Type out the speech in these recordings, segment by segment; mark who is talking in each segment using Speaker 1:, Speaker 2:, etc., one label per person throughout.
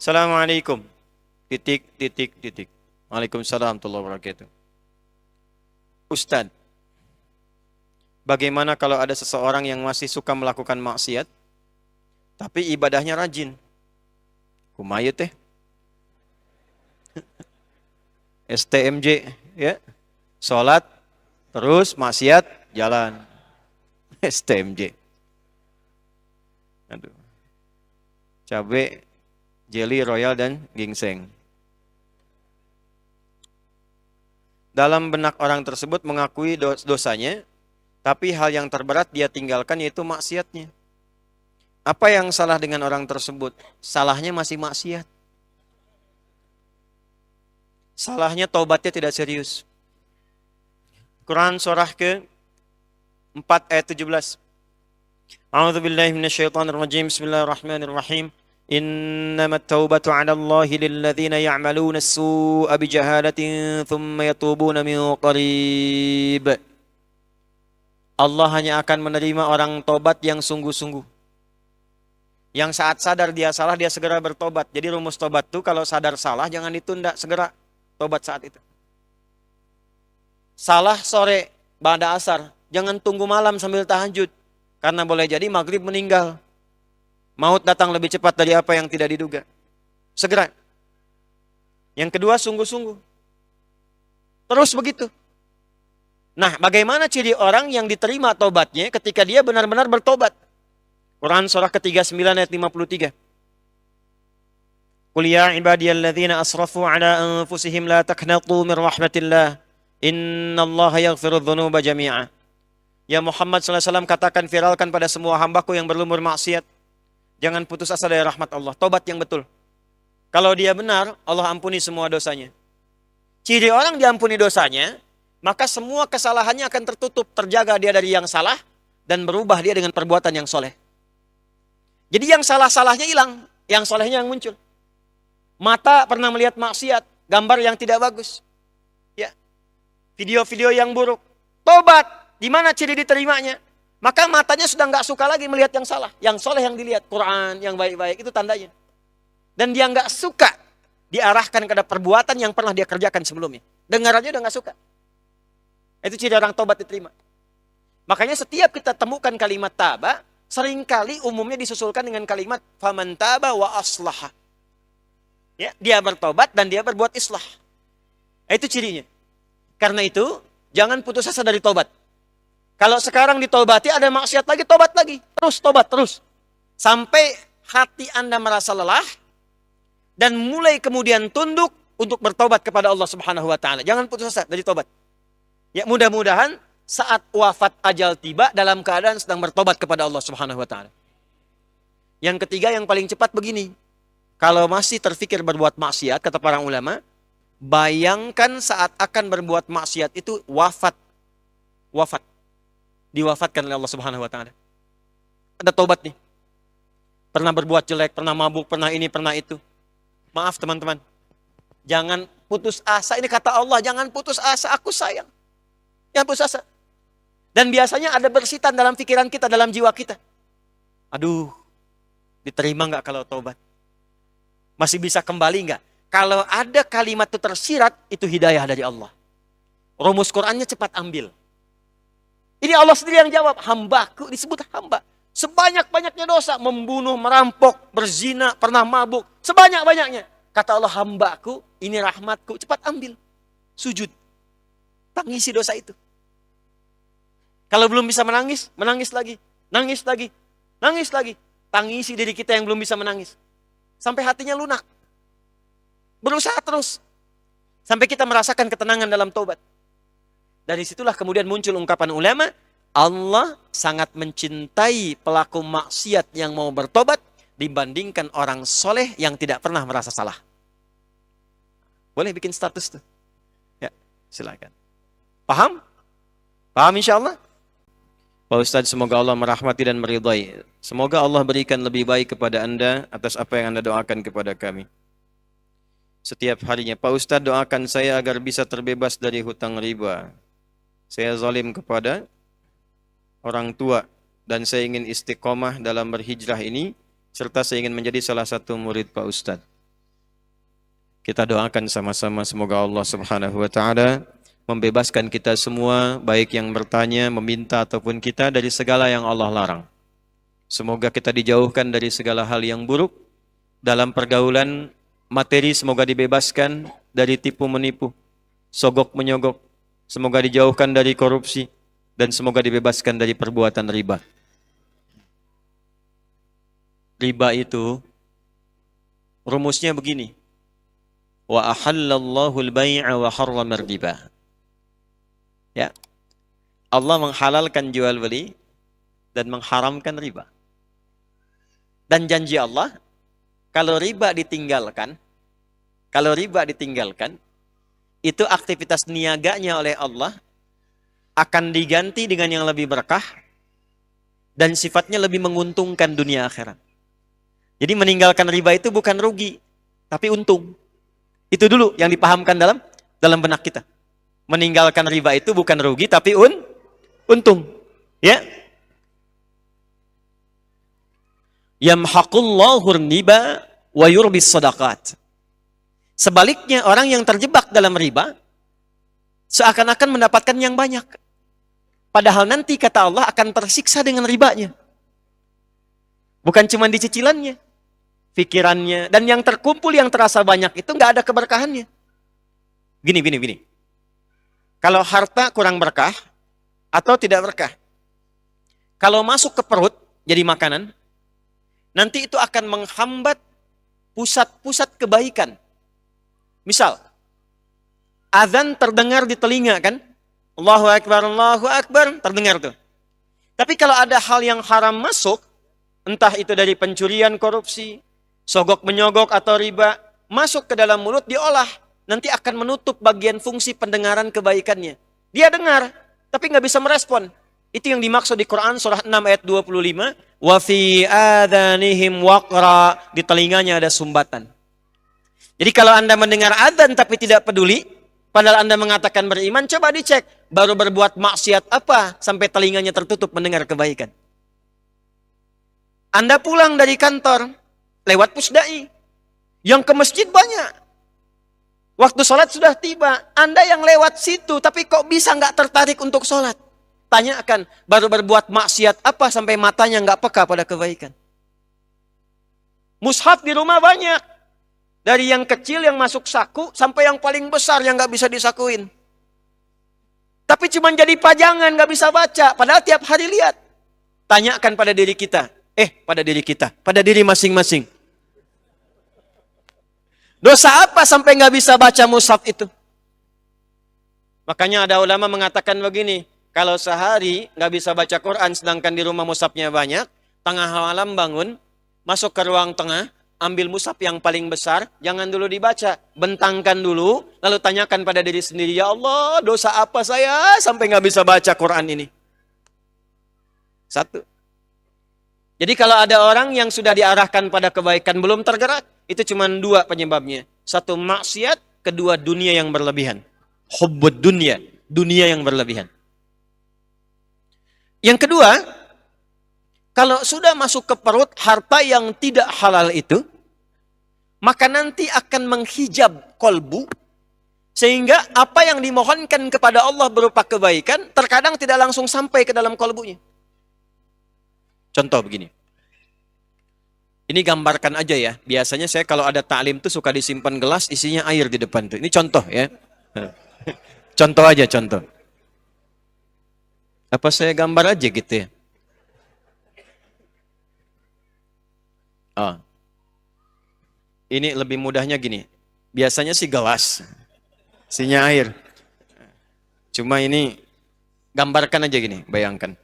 Speaker 1: Assalamualaikum. Titik, titik, titik. Waalaikumsalam warahmatullahi wabarakatuh. Ustadz, bagaimana kalau ada seseorang yang masih suka melakukan maksiat, tapi ibadahnya rajin? Kumaha teh? STMJ, ya. Salat, terus maksiat, jalan. STMJ. Aduh. Cabe, jelly, royal, dan ginseng. Dalam benak orang tersebut mengakui dosanya, tapi hal yang terberat dia tinggalkan yaitu maksiatnya. Apa yang salah dengan orang tersebut? Salahnya masih maksiat. Salahnya taubatnya tidak serius. Quran surah ke-4 ayat 17. A'udzubillahi minasyaitonirrajim. Bismillahirrahmanirrahim. Innamat taubatu 'ala Allahi lilladzina ya'maluna as-su'a bijahalatin thumma yatubuna min qarib. Allah hanya akan menerima orang tobat yang sungguh-sungguh. Yang saat sadar dia salah, dia segera bertobat. Jadi rumus tobat itu kalau sadar salah jangan ditunda, segera tobat saat itu. Salah sore ba'da asar, jangan tunggu malam sambil tahajud. Karena boleh jadi maghrib meninggal. Maut datang lebih cepat dari apa yang tidak diduga. Segera. Yang kedua, sungguh-sungguh. Terus begitu. Nah, bagaimana ciri orang yang diterima tobatnya ketika dia benar-benar bertobat? Quran surah ke-39 ayat 53. Qul ya ibadiyalladzina asrafu ala anfusihim la taqnatu min rahmatillah. Innallaha yaghfirudz dzunuba jami'a. Ya Muhammad SAW katakan, viralkan pada semua hambaku yang berlumur maksiat. Jangan putus asa dari rahmat Allah. Tobat yang betul. Kalau dia benar, Allah ampuni semua dosanya. Ciri orang diampuni dosanya, maka semua kesalahannya akan tertutup, terjaga dia dari yang salah, dan berubah dia dengan perbuatan yang soleh. Jadi yang salah-salahnya hilang, yang solehnya yang muncul. Mata pernah melihat maksiat, gambar yang tidak bagus. Ya, video-video yang buruk. Tobat, di mana ciri diterimanya? Maka matanya sudah nggak suka lagi melihat yang salah. Yang soleh yang dilihat, Quran yang baik-baik, itu tandanya. Dan dia nggak suka diarahkan kepada perbuatan yang pernah dia kerjakan sebelumnya. Dengar aja udah nggak suka. Itu ciri orang tobat diterima. Makanya setiap kita temukan kalimat taba, seringkali umumnya disusulkan dengan kalimat faman taba wa aslaha. Ya, dia bertobat dan dia berbuat islah. Itu cirinya. Karena itu, jangan putus asa dari tobat. Kalau sekarang ditobati ada maksiat lagi, tobat lagi. Terus tobat, terus. Sampai hati Anda merasa lelah dan mulai kemudian tunduk untuk bertobat kepada Allah Subhanahu wa taala. Jangan putus asa dari tobat. Ya, mudah-mudahan saat wafat ajal tiba dalam keadaan sedang bertobat kepada Allah Subhanahu wa taala. Yang ketiga yang paling cepat begini. Kalau masih terfikir berbuat maksiat, kata para ulama, bayangkan saat akan berbuat maksiat itu wafat. Wafat. Diwafatkan oleh Allah Subhanahu wa taala. Ada tobat nih. Pernah berbuat jelek, pernah mabuk, pernah ini, pernah itu. Maaf teman-teman. Jangan putus asa. Ini kata Allah, jangan putus asa, aku sayang. Jangan putus asa. Dan biasanya ada bersitan dalam pikiran kita, dalam jiwa kita. Aduh, diterima nggak kalau tobat? Masih bisa kembali nggak? Kalau ada kalimat itu tersirat, itu hidayah dari Allah. Rumus Qur'annya cepat ambil. Ini Allah sendiri yang jawab, hambaku, disebut hamba. Sebanyak-banyaknya dosa, membunuh, merampok, berzina, pernah mabuk, sebanyak-banyaknya. Kata Allah, hambaku, ini rahmatku, cepat ambil. Sujud. Tangisi dosa itu. Kalau belum bisa menangis, menangis lagi. Nangis lagi. Nangis lagi. Tangisi diri kita yang belum bisa menangis. Sampai hatinya lunak. Berusaha terus. Sampai kita merasakan ketenangan dalam taubat. Dari situlah kemudian muncul ungkapan ulama, Allah sangat mencintai pelaku maksiat yang mau bertobat dibandingkan orang soleh yang tidak pernah merasa salah. Boleh bikin status tuh. Ya, silakan. Paham? Paham insya Allah? Pak Ustadz, semoga Allah merahmati dan meridai. Semoga Allah berikan lebih baik kepada Anda atas apa yang Anda doakan kepada kami. Setiap harinya, Pak Ustadz doakan saya agar bisa terbebas dari hutang riba. Saya zalim kepada orang tua, dan saya ingin istiqomah dalam berhijrah ini, serta saya ingin menjadi salah satu murid Pak Ustadz. Kita doakan sama-sama semoga Allah Subhanahu wa taala membebaskan kita semua, baik yang bertanya, meminta ataupun kita, dari segala yang Allah larang. Semoga kita dijauhkan dari segala hal yang buruk dalam pergaulan materi, semoga dibebaskan dari tipu menipu, sogok menyogok, semoga dijauhkan dari korupsi, dan semoga dibebaskan dari perbuatan riba. Riba itu rumusnya begini: wa ahallallahu al-bai'a wa harrama riba. Ya. Allah menghalalkan jual beli dan mengharamkan riba. Dan janji Allah, kalau riba ditinggalkan, itu aktivitas niaganya oleh Allah akan diganti dengan yang lebih berkah dan sifatnya lebih menguntungkan dunia akhirat. Jadi meninggalkan riba itu bukan rugi, tapi untung. Itu dulu yang dipahamkan dalam benak kita. Meninggalkan riba itu bukan rugi, tapi untung. Ya. Yamhaqullahu riba wa yurbis shadaqat. Sebaliknya, orang yang terjebak dalam riba seakan-akan mendapatkan yang banyak. Padahal nanti kata Allah akan tersiksa dengan ribanya. Bukan cuma di cicilannya, pikirannya, dan yang terkumpul yang terasa banyak itu nggak ada keberkahannya. Gini. Kalau harta kurang berkah atau tidak berkah, kalau masuk ke perut jadi makanan, nanti itu akan menghambat pusat-pusat kebaikan. Misal, azan terdengar di telinga kan? Allahu Akbar, terdengar tuh. Tapi kalau ada hal yang haram masuk, entah itu dari pencurian, korupsi, sogok menyogok atau riba, masuk ke dalam mulut diolah, nanti akan menutup bagian fungsi pendengaran kebaikannya. Dia dengar, tapi nggak bisa merespon. Itu yang dimaksud di Quran surah 6 ayat 25, wa fi adhanihim waqra, di telinganya ada sumbatan. Jadi kalau Anda mendengar adzan tapi tidak peduli, padahal Anda mengatakan beriman, coba dicek, baru berbuat maksiat apa sampai telinganya tertutup mendengar kebaikan. Anda pulang dari kantor, lewat pusdai, yang ke masjid banyak. Waktu sholat sudah tiba, Anda yang lewat situ, tapi kok bisa nggak tertarik untuk sholat? Tanyakan, baru berbuat maksiat apa sampai matanya nggak peka pada kebaikan. Mushaf di rumah banyak. Dari yang kecil yang masuk saku, sampai yang paling besar yang nggak bisa disakuin. Tapi cuma jadi pajangan, nggak bisa baca. Padahal tiap hari lihat. Tanyakan pada diri kita. Pada diri masing-masing. Dosa apa sampai nggak bisa baca mushaf itu? Makanya ada ulama mengatakan begini, kalau sehari nggak bisa baca Quran, sedangkan di rumah mushafnya banyak, tengah malam bangun, masuk ke ruang tengah, ambil mushaf yang paling besar, jangan dulu dibaca, bentangkan dulu, lalu tanyakan pada diri sendiri, ya Allah, dosa apa saya sampai nggak bisa baca Quran ini? Satu. Jadi kalau ada orang yang sudah diarahkan pada kebaikan belum tergerak, itu cuma dua penyebabnya. Satu maksiat, kedua dunia yang berlebihan. Hubbud dunia, dunia yang berlebihan. Yang kedua, kalau sudah masuk ke perut harta yang tidak halal itu, maka nanti akan menghijab kolbu, sehingga apa yang dimohonkan kepada Allah berupa kebaikan, terkadang tidak langsung sampai ke dalam kolbunya. Contoh begini. Ini gambarkan aja ya. Biasanya saya kalau ada ta'lim tuh suka disimpan gelas isinya air di depan tuh. Ini contoh ya. Contoh aja, contoh. Apa saya gambar aja gitu ya? Ini lebih mudahnya gini. Biasanya sih gelas. Isinya air. Cuma ini gambarkan aja gini, bayangkan.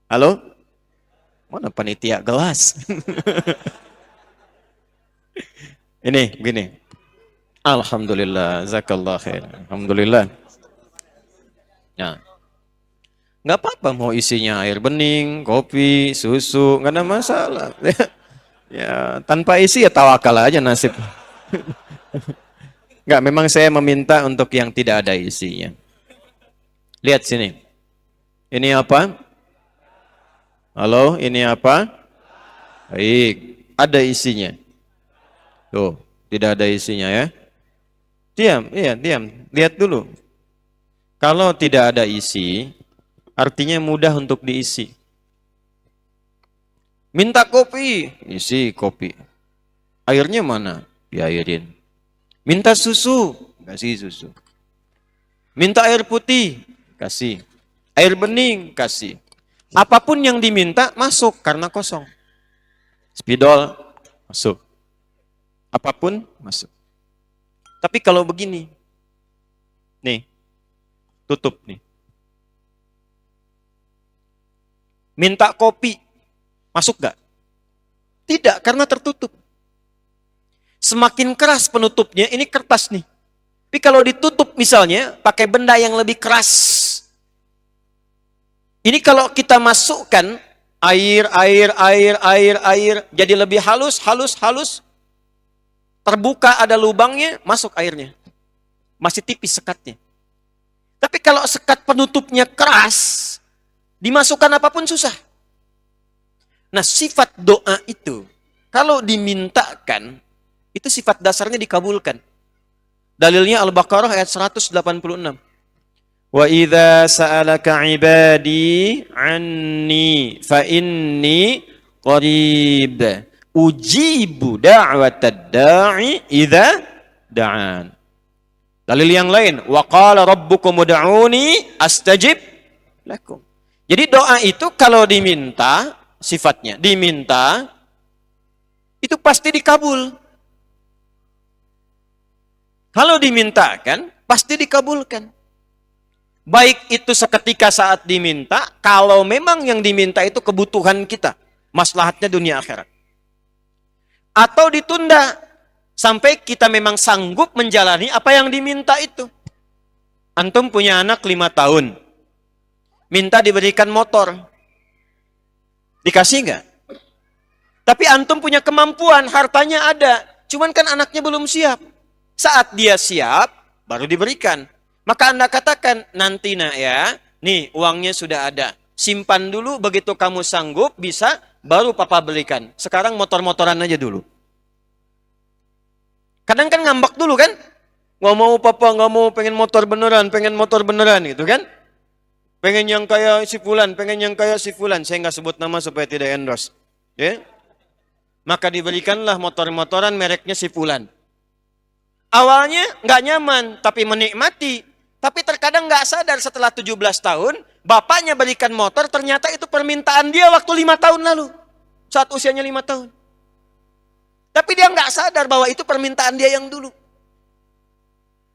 Speaker 1: Halo? Mana panitia gelas? Ini begini. Alhamdulillah, zakallah khair. Alhamdulillah. Nah, nggak apa-apa mau isinya air bening, kopi, susu, nggak ada masalah. Ya, tanpa isi ya tawakal aja nasib. Nggak, memang saya meminta untuk yang tidak ada isinya. Lihat sini. Ini apa? Halo, ini apa? Baik, ada isinya. Tuh, tidak ada isinya ya. Diam, iya, diam. Lihat dulu. Kalau tidak ada isi, artinya mudah untuk diisi. Minta kopi, isi kopi. Airnya mana? Diairin. Minta susu, kasih susu. Minta air putih, kasih. Air bening, kasih. Apapun yang diminta, masuk karena kosong. Spidol, masuk. Apapun, masuk. Tapi kalau begini, nih, tutup nih. Minta kopi, masuk gak? Tidak, karena tertutup. Semakin keras penutupnya, ini kertas nih. Tapi kalau ditutup misalnya, pakai benda yang lebih keras. Ini kalau kita masukkan air, jadi lebih halus, terbuka ada lubangnya, masuk airnya. Masih tipis sekatnya. Tapi kalau sekat penutupnya keras, dimasukkan apapun susah. Nah, sifat doa itu, kalau dimintakan, itu sifat dasarnya dikabulkan. Dalilnya Al-Baqarah ayat 186. Wa idza sa'alaka 'ibadi 'anni fa inni qarib ujibu da'watad da'i idza da'an. Dalil yang lain, wa qala rabbukum ud'uni astajib lakum. Jadi doa itu kalau diminta, sifatnya diminta itu pasti dikabul. Kalau dimintakan, pasti dikabulkan. Baik itu seketika saat diminta, kalau memang yang diminta itu kebutuhan kita, maslahatnya dunia akhirat. Atau ditunda, sampai kita memang sanggup menjalani apa yang diminta itu. Antum punya anak 5 tahun, minta diberikan motor. Dikasih nggak? Tapi antum punya kemampuan, hartanya ada, cuman kan anaknya belum siap. Saat dia siap, baru diberikan. Maka Anda katakan, nanti nak ya, nih uangnya sudah ada. Simpan dulu, begitu kamu sanggup, bisa, baru papa belikan. Sekarang motor-motoran aja dulu. Kadang kan ngambek dulu kan? Nggak mau papa, nggak mau, pengen motor beneran gitu kan? Pengen yang kayak si fulan, Saya nggak sebut nama supaya tidak endorse. Ya? Maka diberikanlah motor-motoran mereknya si fulan. Awalnya nggak nyaman, tapi menikmati. Tapi terkadang nggak sadar setelah 17 tahun, bapaknya berikan motor, ternyata itu permintaan dia waktu 5 tahun lalu. Saat usianya 5 tahun. Tapi dia nggak sadar bahwa itu permintaan dia yang dulu.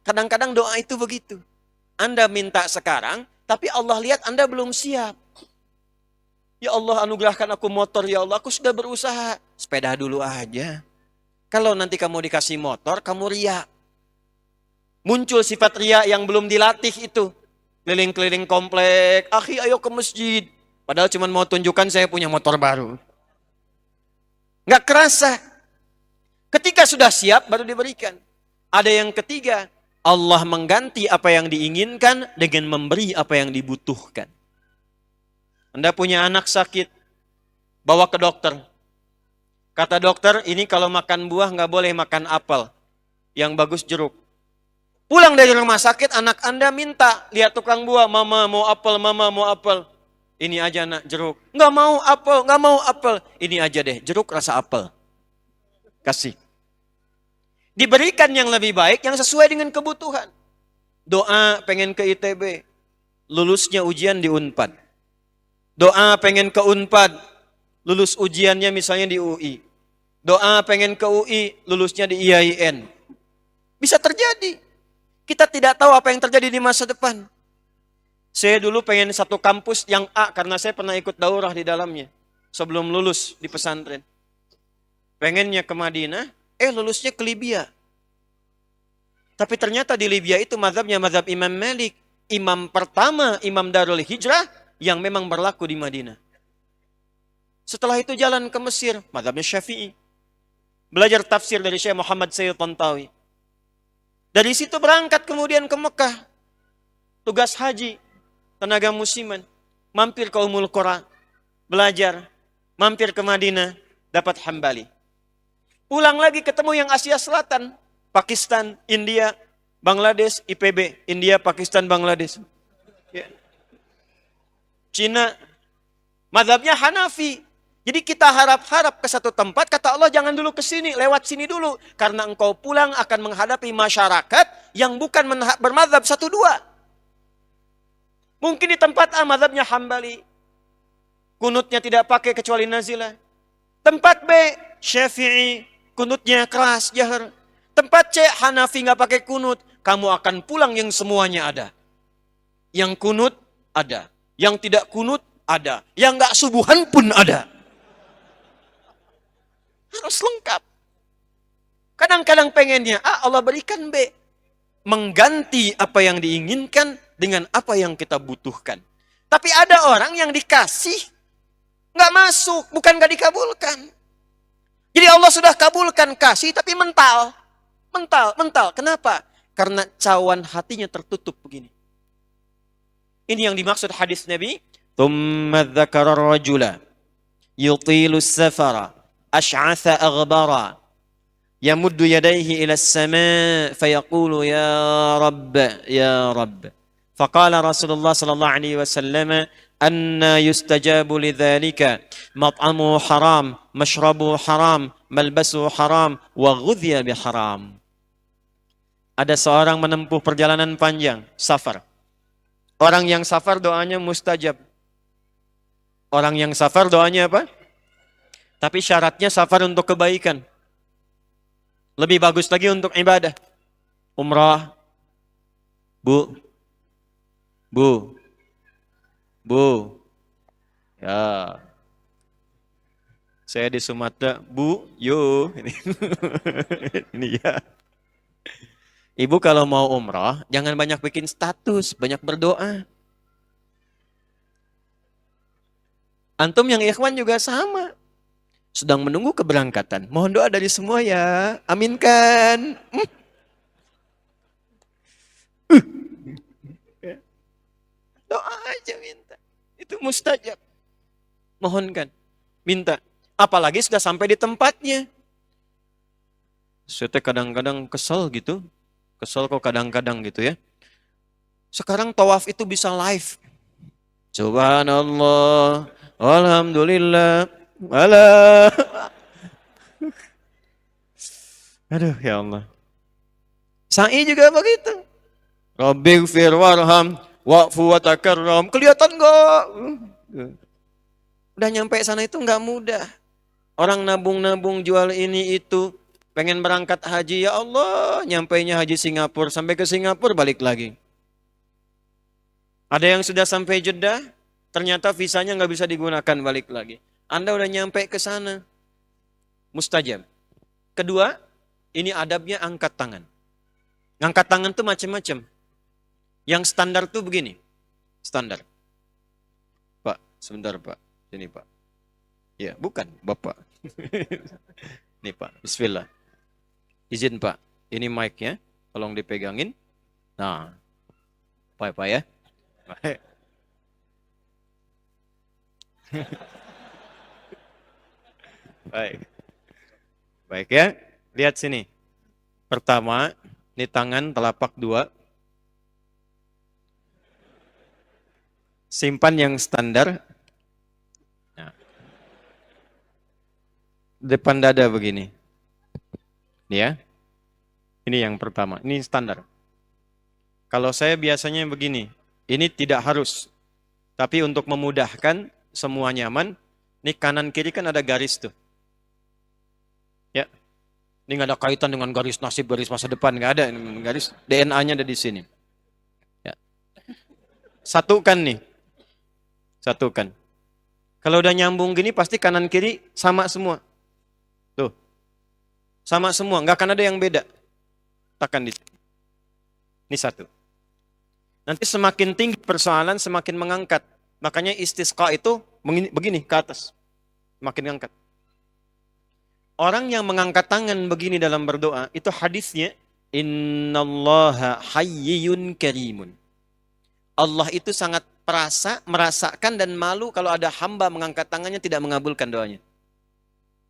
Speaker 1: Kadang-kadang doa itu begitu. Anda minta sekarang, tapi Allah lihat Anda belum siap. Ya Allah, anugerahkan aku motor, ya Allah, aku sudah berusaha. Sepeda dulu aja. Kalau nanti kamu dikasih motor, kamu riak. Muncul sifat riak yang belum dilatih itu. Keliling-keliling komplek, akhi ayo ke masjid. Padahal cuma mau tunjukkan saya punya motor baru. Nggak kerasa. Ketika sudah siap, baru diberikan. Ada yang ketiga, Allah mengganti apa yang diinginkan dengan memberi apa yang dibutuhkan. Anda punya anak sakit, bawa ke dokter. Kata dokter, ini kalau makan buah nggak boleh makan apel. Yang bagus jeruk. Pulang dari rumah sakit, anak Anda minta, lihat tukang buah, mama mau apel. Ini aja nak, jeruk. Nggak mau apel. Ini aja deh, jeruk rasa apel. Kasih. Diberikan yang lebih baik, yang sesuai dengan kebutuhan. Doa pengen ke ITB, lulusnya ujian di Unpad. Doa pengen ke Unpad, lulus ujiannya misalnya di UI. Doa pengen ke UI, lulusnya di IAIN. Bisa terjadi. Kita tidak tahu apa yang terjadi di masa depan. Saya dulu pengen satu kampus yang A, karena saya pernah ikut daurah di dalamnya. Sebelum lulus di pesantren. Pengennya ke Madinah, lulusnya ke Libya. Tapi ternyata di Libya itu mazhabnya mazhab Imam Malik. Imam pertama, Imam Darul Hijrah, yang memang berlaku di Madinah. Setelah itu jalan ke Mesir, mazhabnya Syafi'i. Belajar tafsir dari Syekh Muhammad Sayyid Tantawi. Dari situ berangkat kemudian ke Mekah. Tugas haji, tenaga musiman. Mampir ke Ummul Qura. belajar, mampir ke Madinah, dapat Hambali. Pulang lagi ketemu yang Asia Selatan, Pakistan, India, Bangladesh, IPB, India, Pakistan, Bangladesh. Ya. Cina, mazhabnya Hanafi. Jadi kita harap-harap ke satu tempat, kata Allah jangan dulu ke sini, lewat sini dulu. Karena engkau pulang akan menghadapi masyarakat yang bukan bermazhab satu dua. Mungkin di tempat A mazhabnya Hambali. Kunutnya tidak pakai kecuali nazilah. Tempat B Syafi'i, kunutnya keras, jahar. Tempat C Hanafi nggak pakai kunut. Kamu akan pulang yang semuanya ada. Yang kunut ada. Yang tidak kunut ada. Yang nggak subuhan pun ada. Harus lengkap. Kadang-kadang pengennya A, Allah berikan B. Mengganti apa yang diinginkan dengan apa yang kita butuhkan. Tapi ada orang yang dikasih, nggak masuk, bukan nggak dikabulkan. Jadi Allah sudah kabulkan kasih, tapi mental. Mental. Kenapa? Karena cawan hatinya tertutup begini. Ini yang dimaksud hadis Nabi. Thumma dzakara ar-rajula yutilu as-safara ash'atha aghbara yamuddu yadayhi ila as-sama' fayaqulu ya Rabb. Faqala Rasulullah sallallahu alaihi wasallam anna yustajabu lidzalika mat'amu haram, mashrabu haram, malbasu haram, wa ghudhiya biharam. Ada seorang menempuh perjalanan panjang, safar. Orang yang safar doanya mustajab. Orang yang safar doanya apa? Tapi syaratnya safar untuk kebaikan. Lebih bagus lagi untuk ibadah. Umrah. Bu. Ya. Saya di Sumatera, Bu, yo. Ini ya. Ibu kalau mau umrah, jangan banyak bikin status, banyak berdoa. Antum yang ikhwan juga sama. Sedang menunggu keberangkatan. Mohon doa dari semua ya. Aminkan. Doa aja minta. Itu mustajab. Mohonkan. Minta. Apalagi sudah sampai di tempatnya. Saya kadang-kadang kesel gitu. Kesel kok kadang-kadang gitu ya. Sekarang tawaf itu bisa live. Subhanallah. Alhamdulillah. Alah. Aduh ya Allah. Sa'i juga begitu. Rabbighfir warham wa'fu wa takarram. Kelihatan enggak? Udah nyampe sana itu enggak mudah. Orang nabung-nabung jual ini itu. Pengen berangkat haji, ya Allah. Nyampainya haji Singapura. Sampai ke Singapura balik lagi. Ada yang sudah sampai Jeddah. Ternyata visanya nggak bisa digunakan balik lagi. Anda udah nyampe ke sana. Mustajab. Kedua, ini adabnya angkat tangan. Angkat tangan tuh macam-macam. Yang standar tuh begini. Standar. Pak, sebentar Pak. Sini Pak. Ya, bukan Bapak. Nih Pak, bismillah. Izin Pak, ini mic-nya. Tolong dipegangin. Nah, Pak ya. Baik ya. Lihat sini. Pertama, ini tangan telapak 2. Simpan yang standar. Nah. Depan dada begini. Ini ya. Ini yang pertama. Ini standar. Kalau saya biasanya begini. Ini tidak harus. Tapi untuk memudahkan semua nyaman, ini kanan kiri kan ada garis tuh. Ya. Ini nggak ada kaitan dengan garis nasib, garis masa depan, nggak ada. Garis DNA-nya ada di sini. Ya. Satukan nih. Satukan. Kalau udah nyambung gini pasti kanan kiri sama semua. Tuh. Sama semua, nggak akan ada yang beda. Tekan di sini. Ini satu. Nanti semakin tinggi persoalan semakin mengangkat. Makanya istisqa itu begini ke atas. Makin angkat. Orang yang mengangkat tangan begini dalam berdoa, itu hadisnya, innallaha hayyun karimun. Allah itu sangat merasakan dan malu kalau ada hamba mengangkat tangannya tidak mengabulkan doanya.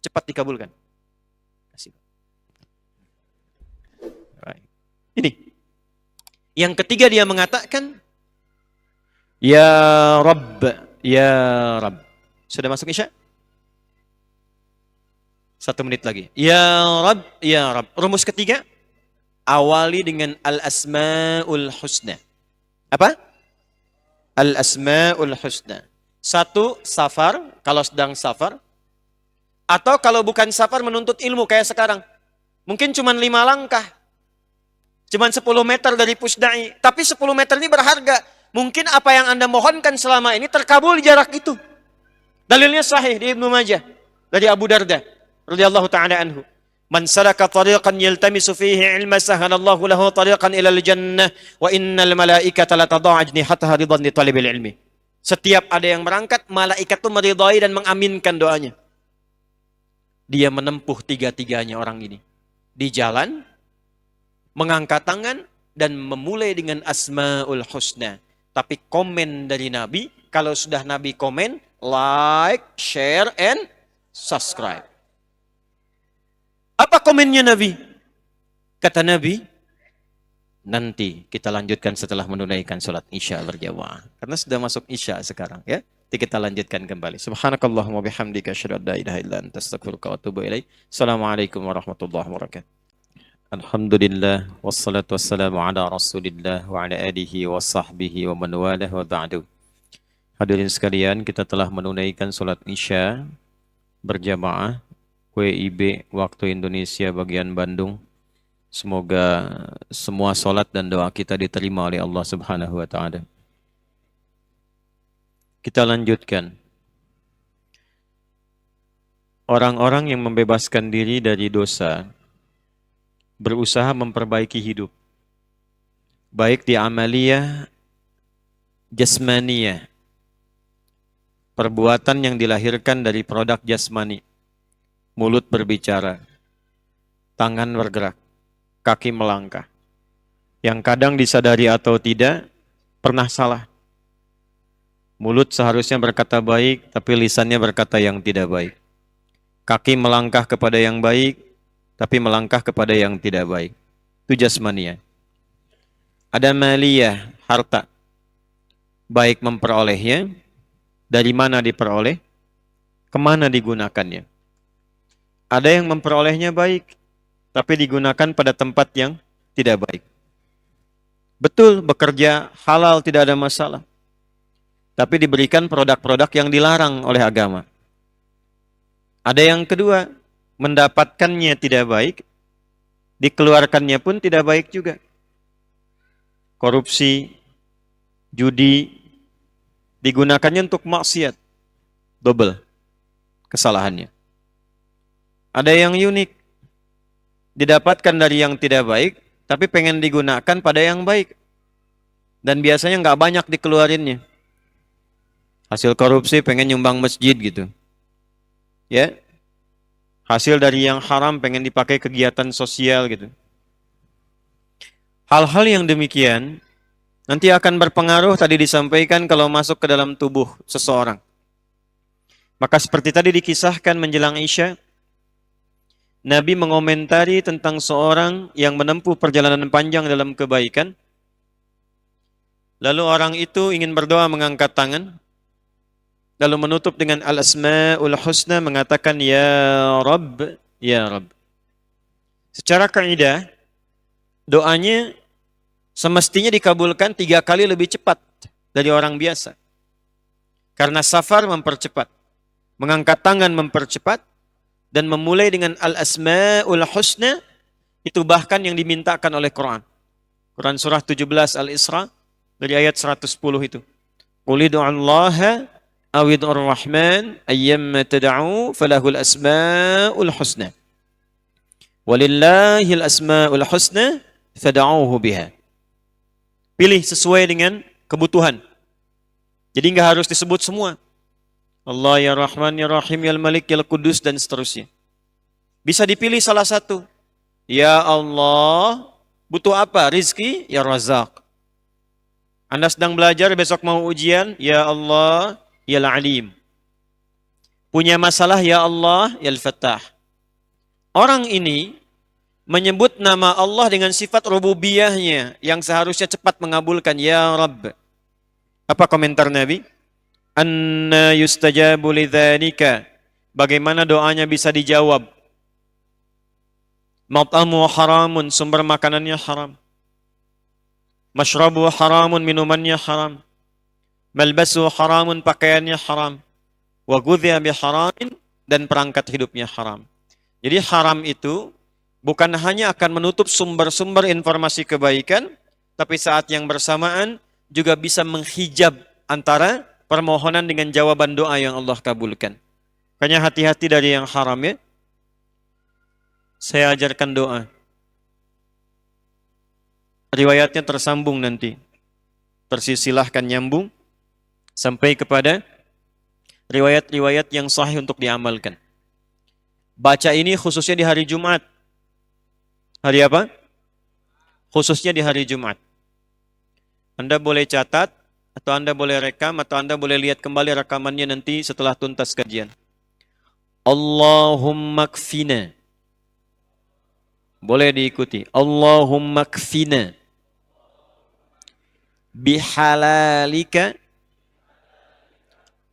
Speaker 1: Cepat dikabulkan. Kasih. Ini. Yang ketiga dia mengatakan, Ya Rabb, Ya Rabb. Sudah masuk Isya? 1 menit lagi. Ya Rabb, Ya Rabb. Rumus ketiga, awali dengan Al-Asma'ul Husna. Apa? Al-Asma'ul Husna. 1, safar, kalau sedang safar. Atau kalau bukan safar menuntut ilmu kayak sekarang. Mungkin cuma 5 langkah. Cuma 10 meter dari Pusdai. Tapi 10 meter ini berharga. Mungkin apa yang Anda mohonkan selama ini terkabul di jarak itu. Dalilnya sahih di Ibnu Majah. Dari Abu Darda radhiyallahu ta'ala anhu. Man salaka tariqan yaltamisu fihi ilma sahalallahu lahu tariqan ilal jannah wa innal malaikata la tadau ajnihataha ridwan li talibil ilmi. Setiap ada yang berangkat, malaikat itu meridai dan mengaminkan doanya. Dia menempuh tiga-tiganya orang ini. Di jalan, mengangkat tangan, dan memulai dengan Asma'ul Husna. Tapi komen dari Nabi, kalau sudah Nabi komen, like, share, and subscribe. Apa komennya Nabi? Kata Nabi, nanti kita lanjutkan setelah menunaikan sholat Isya berjamaah. Karena sudah masuk Isya sekarang ya. Nanti kita lanjutkan kembali. Subhanakallahumma bihamdika asyhadu an la ilaha illa anta astaghfiruka wa atubu ilaik. Assalamualaikum warahmatullahi wabarakatuh. Alhamdulillah wassalatu wassalamu ala Rasulillah wa ala alihi wa sahbihi wa man walah wa ba'du. Hadirin sekalian, kita telah menunaikan sholat Isya berjamaah WIB waktu Indonesia bagian Bandung. Semoga semua sholat dan doa kita diterima oleh Allah Subhanahu wa ta'ala. Kita lanjutkan. Orang-orang yang membebaskan diri dari dosa berusaha memperbaiki hidup. Baik di amaliyah, jasmaniyah. Perbuatan yang dilahirkan dari produk jasmani. Mulut berbicara, tangan bergerak, kaki melangkah. Yang kadang disadari atau tidak, pernah salah. Mulut seharusnya berkata baik, tapi lisannya berkata yang tidak baik. Kaki melangkah kepada yang baik, tapi melangkah kepada yang tidak baik. Itu jasmania. Ada maliyah, harta. Baik memperolehnya, dari mana diperoleh, kemana digunakannya. Ada yang memperolehnya baik, tapi digunakan pada tempat yang tidak baik. Betul, bekerja halal tidak ada masalah. Tapi diberikan produk-produk yang dilarang oleh agama. Ada yang kedua, mendapatkannya tidak baik, dikeluarkannya pun tidak baik juga. Korupsi, judi, digunakannya untuk maksiat. Double kesalahannya. Ada yang unik, didapatkan dari yang tidak baik, tapi pengen digunakan pada yang baik. Dan biasanya nggak banyak dikeluarinnya. Hasil korupsi pengen nyumbang masjid gitu. Ya, hasil dari yang haram pengen dipakai kegiatan sosial gitu. Hal-hal yang demikian nanti akan berpengaruh tadi disampaikan kalau masuk ke dalam tubuh seseorang. Maka seperti tadi dikisahkan menjelang Isya, Nabi mengomentari tentang seorang yang menempuh perjalanan panjang dalam kebaikan. Lalu orang itu ingin berdoa mengangkat tangan. Lalu menutup dengan Al-Asma'ul Husna mengatakan, Ya Rabb, Ya Rabb. Secara kaidah, doanya semestinya dikabulkan 3 kali lebih cepat dari orang biasa. Karena safar mempercepat. Mengangkat tangan mempercepat. Dan memulai dengan Al-Asma'ul Husna, itu bahkan yang dimintakan oleh Quran. Quran surah 17 Al-Isra, dari ayat 110 itu. Qul ud'ullaha aw ud'ur rahman ayyamma tad'u falahul asma'ul husna. Walillahil asma'ul husna fad'uhu biha. Pilih sesuai dengan kebutuhan. Jadi enggak harus disebut semua. Allah ya Rahman ya Rahim ya Malik ya Qudus dan seterusnya. Bisa dipilih salah satu. Ya Allah, butuh apa? Rizki ya Razak. Anda sedang belajar, besok mau ujian, ya Allah, ya Alim. Punya masalah, ya Allah, ya Al-Fattah. Orang ini menyebut nama Allah dengan sifat rububiyahnya yang seharusnya cepat mengabulkan, ya Rabb. Apa komentar Nabi? Anna yustajabu lidzalika. Bagaimana doanya bisa dijawab? Mat'amu haramun, sumber makanannya haram. Mashrabu haramun, minumannya haram. Malbasu haramun, pakaiannya haram. Wa ghudhiya biharamin, dan perangkat hidupnya haram. Jadi haram itu bukan hanya akan menutup sumber-sumber informasi kebaikan, tapi saat yang bersamaan juga bisa menghijab antara permohonan dengan jawaban doa yang Allah kabulkan. Makanya hati-hati dari yang haram ya. Saya ajarkan doa. Riwayatnya tersambung nanti. Tersilahkan nyambung sampai kepada riwayat-riwayat yang sahih untuk diamalkan. Baca ini khususnya di hari Jumat. Hari apa? Khususnya di hari Jumat. Anda boleh catat, atau Anda boleh rekam, atau Anda boleh lihat kembali rekamannya nanti setelah tuntas kajian. Allahumma kfina. Boleh diikuti. Allahumma kfina bihalalika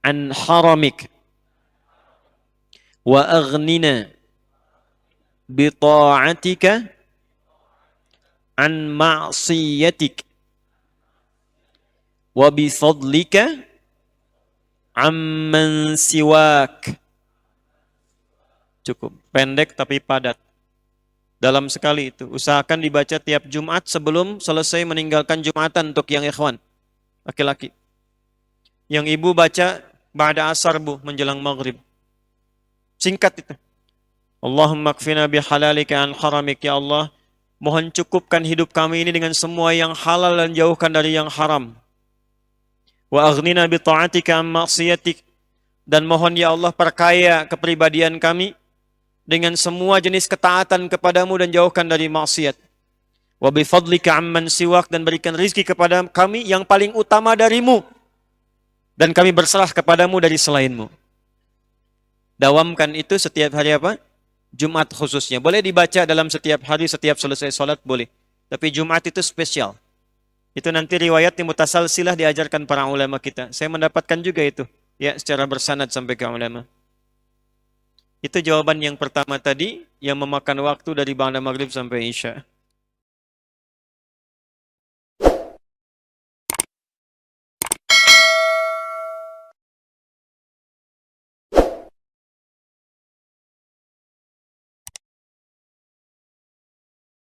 Speaker 1: an haramik wa aghnina bita'atika an ma'siyatik wa bifadlika amman siwak. Cukup pendek tapi padat. Dalam sekali itu. Usahakan dibaca tiap Jumat sebelum selesai meninggalkan Jumatan untuk yang ikhwan. Laki-laki. Yang ibu baca ba'da asar bu, menjelang maghrib. Singkat itu. Allahumma kfina bihalalika an haramik, ya Allah. Mohon cukupkan hidup kami ini dengan semua yang halal dan jauhkan dari yang haram. Wa aghnina bi ta'atika an ma'siyatik. Dan mohon ya Allah perkaya kepribadian kami dengan semua jenis ketaatan kepadamu dan jauhkan dari maksiat. Wa bi fadlika amman siwak, dan berikan rizki kepada kami yang paling utama darimu. Dan kami berserah kepadamu dari selainmu. Dawamkan itu setiap hari apa? Jumat khususnya. Boleh dibaca dalam setiap hari, setiap selesai sholat boleh. Tapi Jumat itu spesial. Itu nanti riwayat di mutasalsilah diajarkan para ulama kita. Saya mendapatkan juga itu. Ya, secara bersanad sampai ke ulama. Itu jawaban yang pertama tadi yang memakan waktu dari ba'da maghrib sampai isya.